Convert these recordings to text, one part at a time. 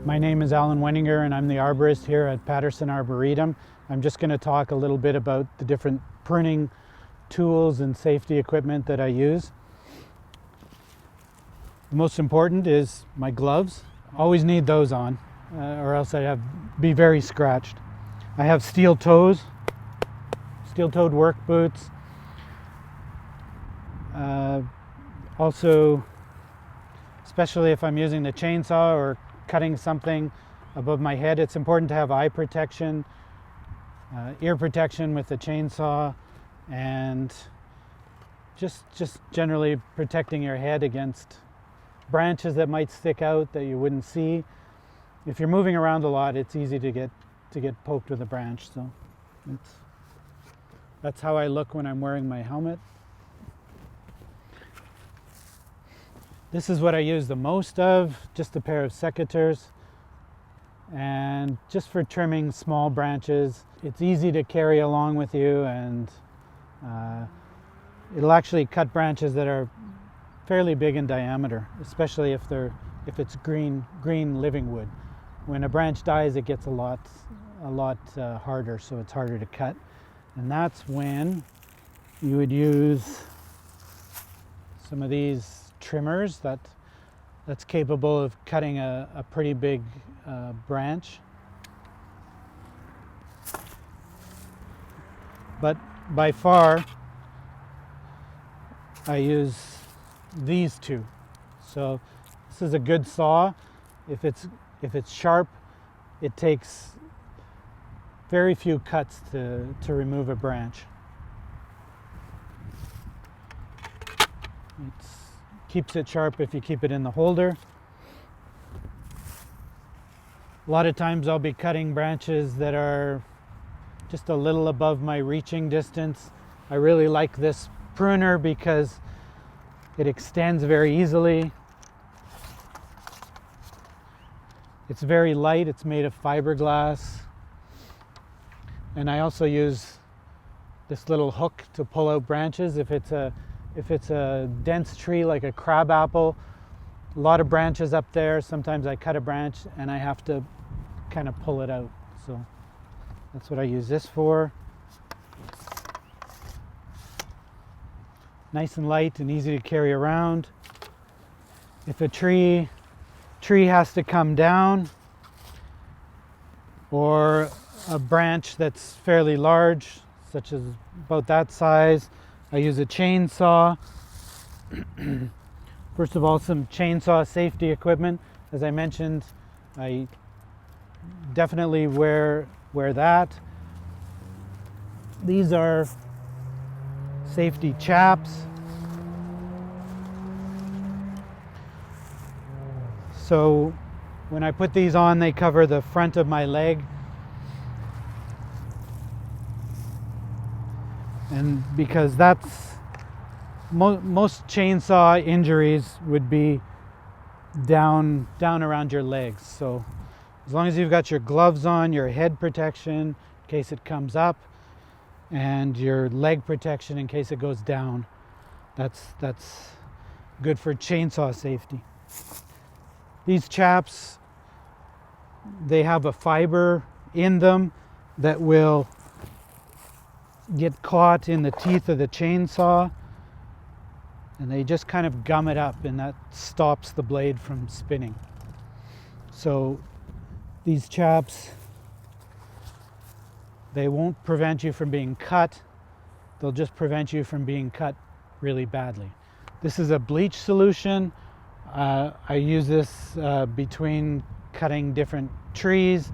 My name is Alan Wenninger and I'm the arborist here at Patterson Arboretum. I'm just going to talk a little bit about the different pruning tools and safety equipment that I use. The most important is my gloves. Always need those on or else I'd be very scratched. I have steel-toed work boots. Also, especially if I'm using the chainsaw or cutting something above my head, it's important to have eye protection, ear protection with the chainsaw, and just generally protecting your head against branches that might stick out that you wouldn't see. If you're moving around a lot, it's easy to get poked with a branch. So that's how I look when I'm wearing my helmet. This is what I use the most of, just a pair of secateurs, and just for trimming small branches. It's easy to carry along with you, and it'll actually cut branches that are fairly big in diameter, especially if it's green living wood. When a branch dies, it gets a lot harder, so it's harder to cut. And that's when you would use some of these trimmers that's capable of cutting a pretty big branch. But by far, I use these two. So this is a good saw. If it's sharp, it takes very few cuts to remove a branch. It keeps it sharp if you keep it in the holder. A lot of times I'll be cutting branches that are just a little above my reaching distance. I really like this pruner because it extends very easily. It's very light, it's made of fiberglass. And I also use this little hook to pull out branches. If it's a dense tree like a crabapple, a lot of branches up there, sometimes I cut a branch and I have to kind of pull it out. So that's what I use this for. Nice and light and easy to carry around. If a tree has to come down, or a branch that's fairly large, such as about that size, I use a chainsaw. First of all, some chainsaw safety equipment. As I mentioned, I definitely wear that. These are safety chaps. So when I put these on, they cover the front of my leg. And because that's most chainsaw injuries would be down around your legs. So as long as you've got your gloves on, your head protection in case it comes up, and your leg protection in case it goes down, that's good for chainsaw safety. These chaps, they have a fiber in them that will get caught in the teeth of the chainsaw, and they just kind of gum it up, and that stops the blade from spinning. So these chaps, they won't prevent you from being cut, they'll just prevent you from being cut really badly. This is a bleach solution. I use this between cutting different trees.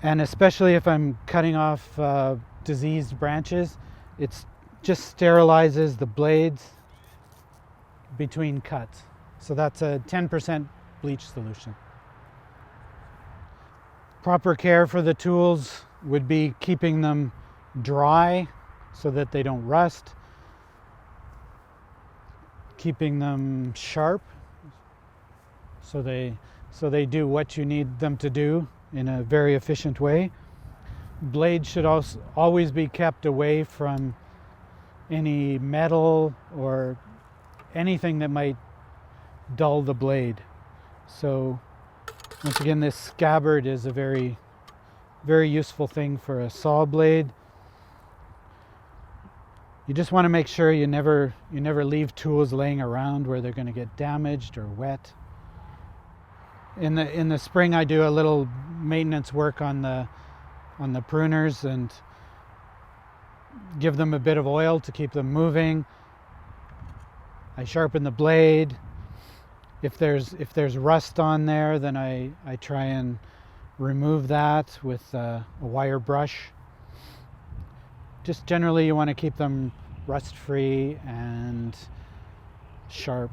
And especially if I'm cutting off diseased branches, it just sterilizes the blades between cuts. So that's a 10% bleach solution. Proper care for the tools would be keeping them dry so that they don't rust, keeping them sharp so they do what you need them to do in a very efficient way. Blades should also always be kept away from any metal or anything that might dull the blade. So Once again, this scabbard is a very, very useful thing for a saw blade. You just want to make sure you never leave tools laying around where they're going to get damaged or wet. In the spring, I do a little maintenance work on the pruners and give them a bit of oil to keep them moving. I sharpen the blade. If there's rust on there, then I try and remove that with a wire brush. Just generally you want to keep them rust free and sharp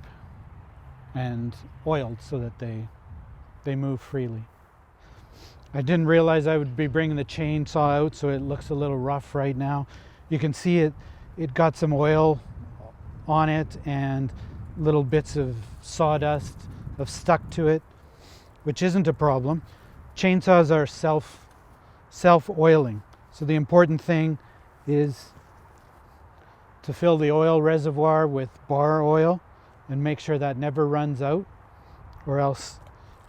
and oiled so that they move freely. I didn't realize I would be bringing the chainsaw out, so it looks a little rough right now. You can see it got some oil on it and little bits of sawdust have stuck to it, which isn't a problem. Chainsaws are self-oiling. So the important thing is to fill the oil reservoir with bar oil and make sure that never runs out, or else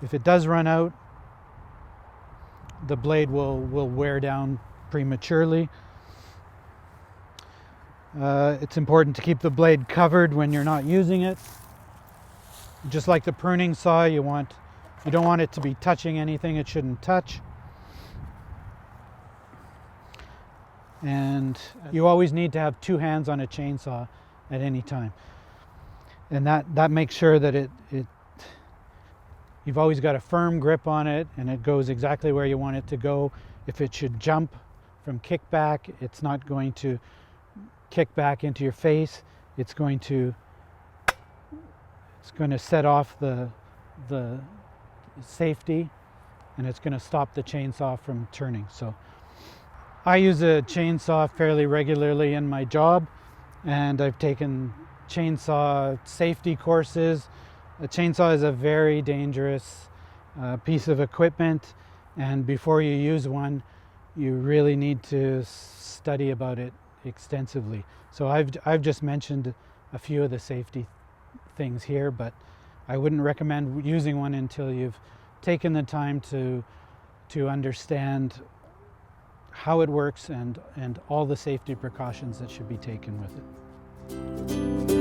if it does run out, the blade will wear down prematurely. It's important to keep the blade covered when you're not using it. Just like the pruning saw, you don't want it to be touching anything it shouldn't touch. And you always need to have two hands on a chainsaw at any time. And that makes sure that you've always got a firm grip on it and it goes exactly where you want it to go. If it should jump from kickback, it's not going to kick back into your face. It's going to set off the safety, and it's going to stop the chainsaw from turning. So I use a chainsaw fairly regularly in my job, and I've taken chainsaw safety courses. A chainsaw is a very dangerous piece of equipment, and before you use one, you really need to study about it extensively. So I've just mentioned a few of the safety things here, but I wouldn't recommend using one until you've taken the time to understand how it works and all the safety precautions that should be taken with it.